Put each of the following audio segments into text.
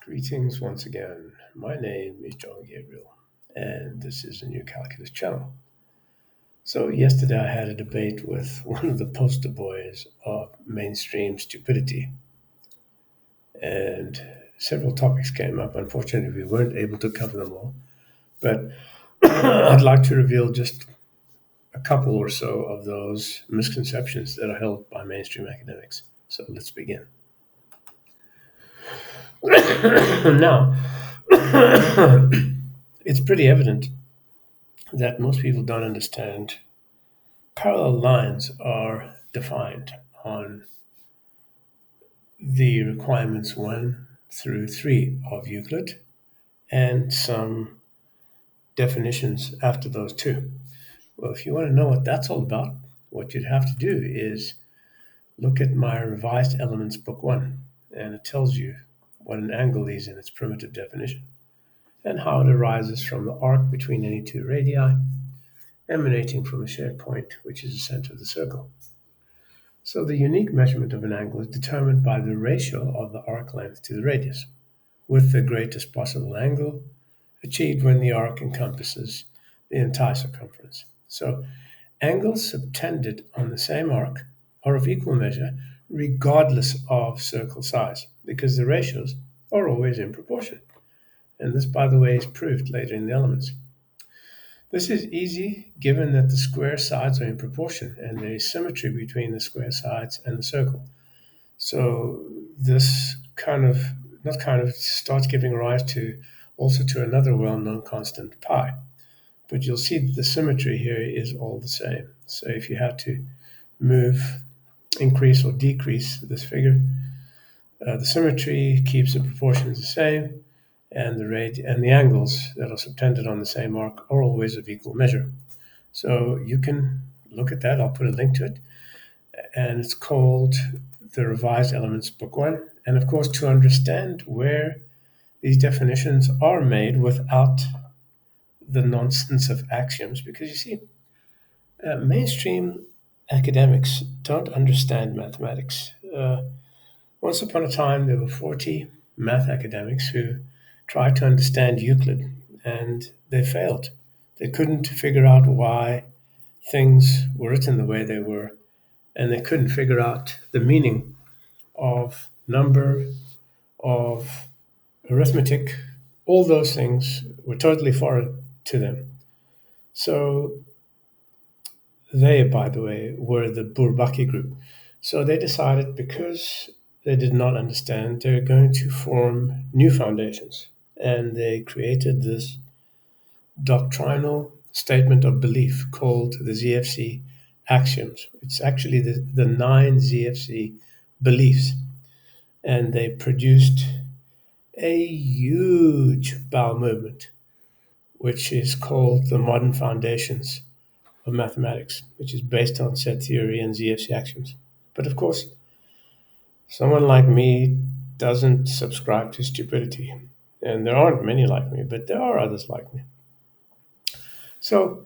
Greetings once again. My name is John Gabriel, and this is a new calculus channel. So, yesterday I had a debate with one of the poster boys of mainstream stupidity, and several topics came up. Unfortunately, we weren't able to cover them all, but I'd like to reveal just a couple or so of those misconceptions that are held by mainstream academics. So, let's begin. Now, it's pretty evident that most people don't understand. Parallel lines are defined on the requirements 1 through 3 of Euclid and some definitions after those two. Well, if you want to know what that's all about, what you'd have to do is look at my revised elements book 1, and it tells you what an angle is in its primitive definition and how it arises from the arc between any two radii emanating from a shared point, which is the center of the circle. So the unique measurement of an angle is determined by the ratio of the arc length to the radius, with the greatest possible angle achieved when the arc encompasses the entire circumference. So angles subtended on the same arc are of equal measure regardless of circle size, because the ratios are always in proportion. And this, by the way, is proved later in the elements. This is easy given that the square sides are in proportion and there is symmetry between the square sides and the circle. So this starts giving rise to another well-known constant, pi. But you'll see that the symmetry here is all the same. So if you had to increase or decrease this figure, the symmetry keeps the proportions the same, and the angles that are subtended on the same arc are always of equal measure. So you can look at that. I'll put a link to it. And it's called the Revised Elements Book 1. And of course, to understand where these definitions are made without the nonsense of axioms, because you see, mainstream academics don't understand mathematics. Once upon a time, there were 40 math academics who tried to understand Euclid, and they failed. They couldn't figure out why things were written the way they were, and they couldn't figure out the meaning of number, of arithmetic. All those things were totally foreign to them. So they, by the way, were the Bourbaki group. So they decided, because they did not understand, they're going to form new foundations. And they created this doctrinal statement of belief called the ZFC axioms. It's actually the 9 ZFC beliefs. And they produced a huge bowel movement, which is called the modern foundations of mathematics, which is based on set theory and ZFC axioms. But of course, someone like me doesn't subscribe to stupidity. And there aren't many like me, but there are others like me. So,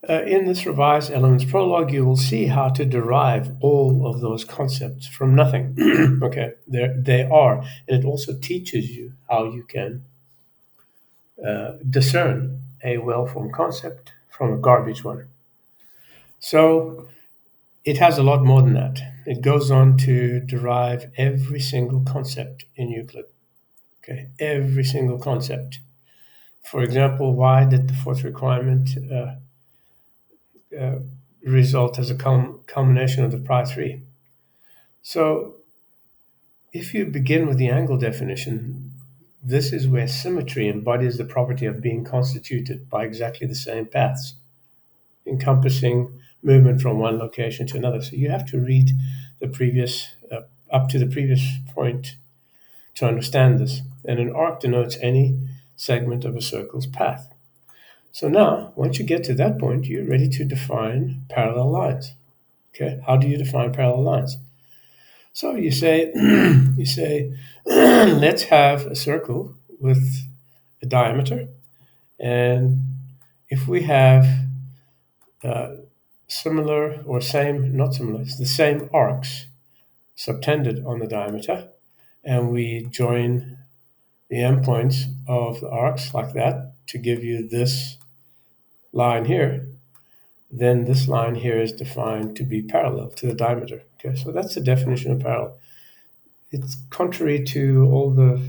in this revised elements prologue, you will see how to derive all of those concepts from nothing. Okay, they are. And it also teaches you how you can discern a well-formed concept from a garbage one. So, it has a lot more than that. It goes on to derive every single concept in Euclid. Okay, every single concept. For example, why did the fourth requirement result as a culmination of the prior three? So, if you begin with the angle definition, this is where symmetry embodies the property of being constituted by exactly the same paths, encompassing movement from one location to another. So you have to read the previous, up to the previous point to understand this. And an arc denotes any segment of a circle's path. So now, once you get to that point, you're ready to define parallel lines. Okay, how do you define parallel lines? So you say, let's have a circle with a diameter, and if we have similar or same, not similar, it's the same arcs subtended on the diameter, and we join the endpoints of the arcs like that to give you this line here, then this line here is defined to be parallel to the diameter. Okay, so that's the definition of parallel. It's contrary to all the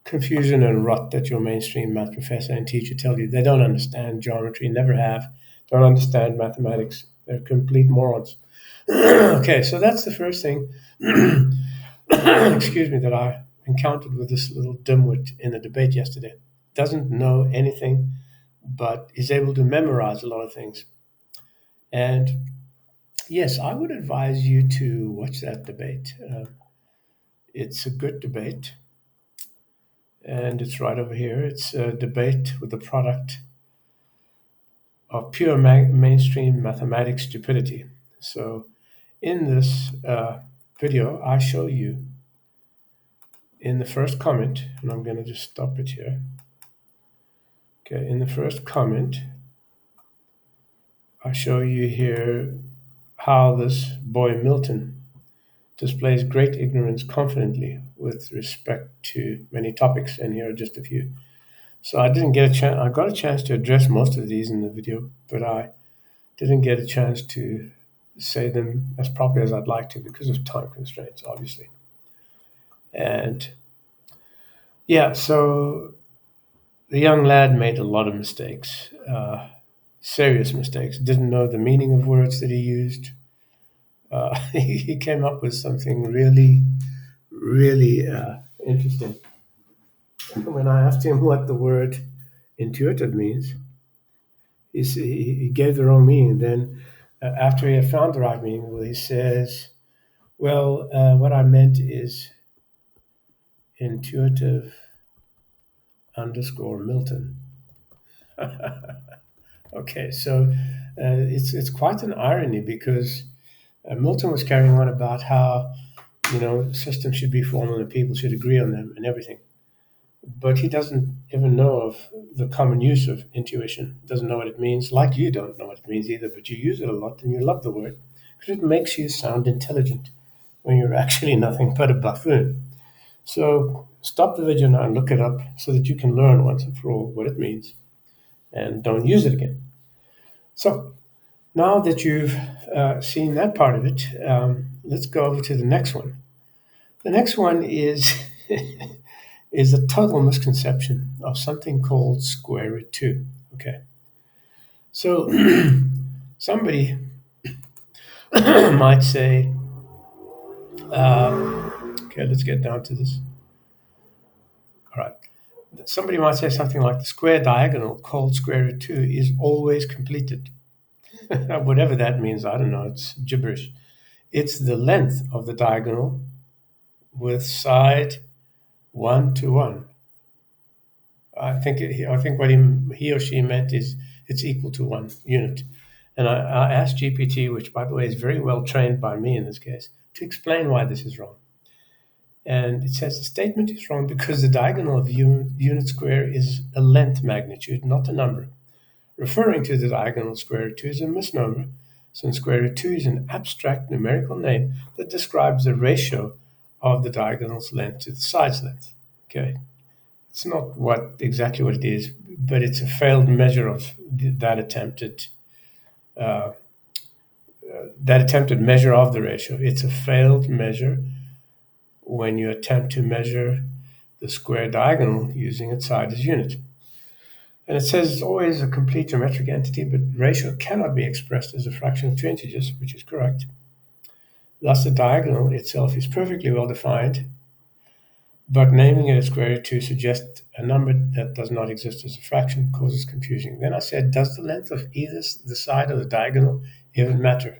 confusion and rot that your mainstream math professor and teacher tell you. They don't understand geometry, never have, don't understand mathematics. They're complete morons. Okay, so that's the first thing, excuse me, that I encountered with this little dimwit in the debate yesterday. Doesn't know anything, but is able to memorize a lot of things. And yes, I would advise you to watch that debate. It's a good debate, and it's right over here. It's a debate with the product of pure mainstream mathematics stupidity. So, in this video, I show you in the first comment, and I'm going to just stop it here. Okay, in the first comment, I show you here how this boy Milton displays great ignorance confidently with respect to many topics, and here are just a few. So I didn't get a chance. I got a chance to address most of these in the video, but I didn't get a chance to say them as properly as I'd like to because of time constraints, obviously. And yeah, so the young lad made a lot of mistakes, serious mistakes. Didn't know the meaning of words that he used. He came up with something really, really interesting. When I asked him what the word intuitive means, he gave the wrong meaning. Then, after he had found the right meaning, well, he says, well, what I meant is intuitive underscore Milton. Okay, so it's quite an irony because Milton was carrying on about how systems should be formal and people should agree on them and everything, but he doesn't even know of the common use of intuition. Doesn't know what it means, like you don't know what it means either. But you use it a lot and you love the word because it makes you sound intelligent when you're actually nothing but a buffoon. So stop the video now and look it up so that you can learn once and for all what it means and don't use it again. So now that you've seen that part of it, let's go over to the next one. The next one is is a total misconception of something called square root 2. Okay. So somebody might say, okay, let's get down to this. All right. Somebody might say something like the square diagonal called square root 2 is always completed. Whatever that means, I don't know. It's gibberish. It's the length of the diagonal with side 1 to 1. I think what he or she meant is it's equal to 1 unit. And I asked GPT, which by the way is very well trained by me in this case, to explain why this is wrong. And it says the statement is wrong because the diagonal of unit square is a length magnitude, not a number. Referring to the diagonal square root 2 is a misnomer, since square root 2 is an abstract numerical name that describes the ratio of the diagonal's length to the side's length. Okay, it's not exactly what it is, but it's a failed measure of that attempted measure of the ratio. It's a failed measure when you attempt to measure the square diagonal using its side as unit. And it says it's always a complete geometric entity, but ratio cannot be expressed as a fraction of two integers, which is correct. Thus, the diagonal itself is perfectly well defined, but naming it a square root 2 suggests a number that does not exist as a fraction causes confusion. Then I said, does the length of either the side of the diagonal even matter?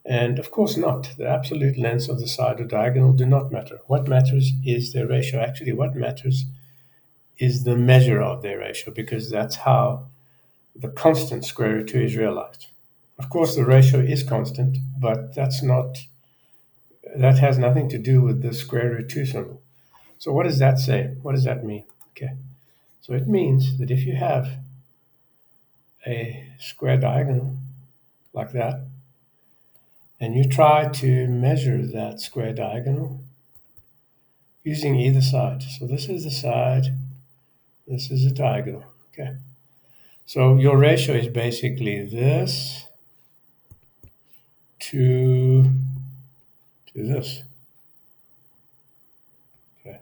And of course not. The absolute lengths of the side or diagonal do not matter. What matters is their ratio. Actually, what matters is the measure of their ratio, because that's how the constant square root 2 is realized. Of course, the ratio is constant, but that has nothing to do with the square root 2 symbol. So what does that say? What does that mean? Okay, so it means that if you have a square diagonal like that, and you try to measure that square diagonal, using either side. So this is the side, this is a diagonal. Okay. So your ratio is basically this to this. Okay.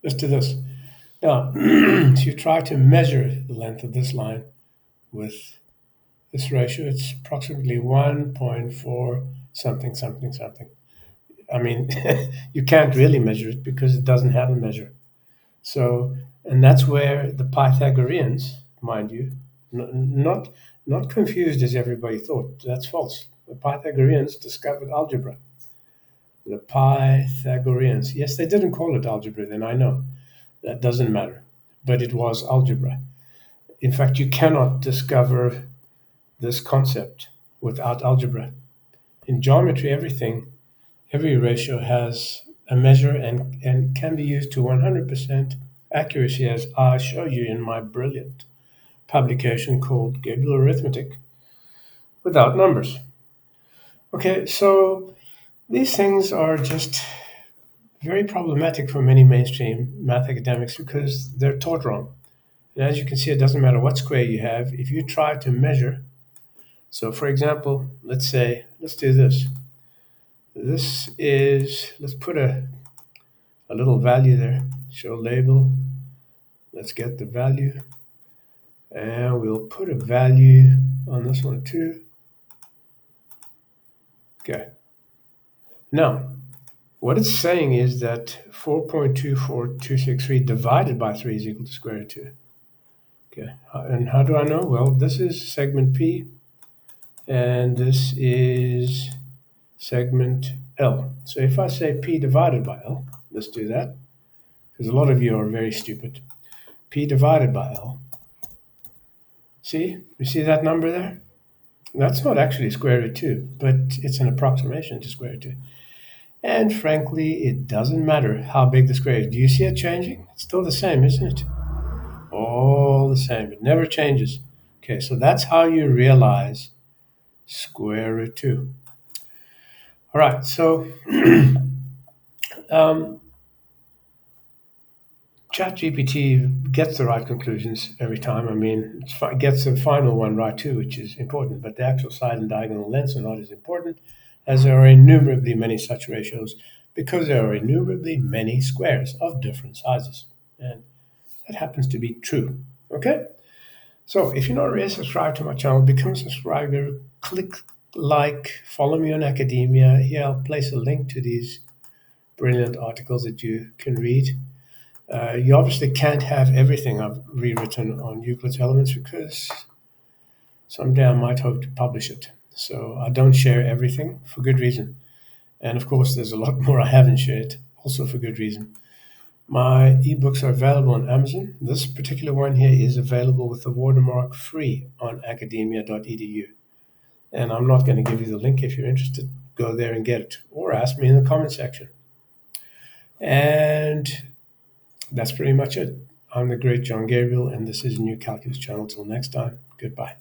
This to this. Now, if you try to measure the length of this line with this ratio, it's approximately 1.4 something, something, something. I mean, you can't really measure it because it doesn't have a measure. So, and that's where the Pythagoreans, mind you, not confused as everybody thought. That's false. The Pythagoreans discovered algebra. The Pythagoreans. Yes, they didn't call it algebra then, I know. That doesn't matter. But it was algebra. In fact, you cannot discover this concept without algebra. In geometry, every ratio has a measure and can be used to 100% accuracy, as I show you in my brilliant publication called Gabriel Arithmetic without numbers. Okay, so these things are just very problematic for many mainstream math academics because they're taught wrong. And as you can see, it doesn't matter what square you have. If you try to measure, so for example, let's do this. This is, let's put a little value there, show label. Let's get the value. And we'll put a value on this one too. Okay. Now, what it's saying is that 4.24263 divided by 3 is equal to square root of 2. Okay. And how do I know? Well, this is segment P, and this is segment L. So if I say P divided by L, let's do that, because a lot of you are very stupid. P divided by L. See? You see that number there? That's not actually square root 2, but it's an approximation to square root 2. And frankly, it doesn't matter how big the square is. Do you see it changing? It's still the same, isn't it? All the same. It never changes. Okay, so that's how you realize square root 2. All right, so ChatGPT gets the right conclusions every time. I mean, it gets the final one right too, which is important, but the actual side and diagonal lengths are not as important, as there are innumerably many such ratios because there are innumerably many squares of different sizes. And that happens to be true. Okay? So if you're not already subscribed to my channel, become a subscriber, click like, follow me on Academia. Here I'll place a link to these brilliant articles that you can read. You obviously can't have everything I've rewritten on Euclid's Elements because someday I might hope to publish it. So I don't share everything for good reason. And of course, there's a lot more I haven't shared, also for good reason. My ebooks are available on Amazon. This particular one here is available with the watermark free on Academia.edu. And I'm not going to give you the link. If you're interested, go there and get it, or ask me in the comment section. And that's pretty much it. I'm the great John Gabriel, and this is New Calculus Channel. Till next time, goodbye.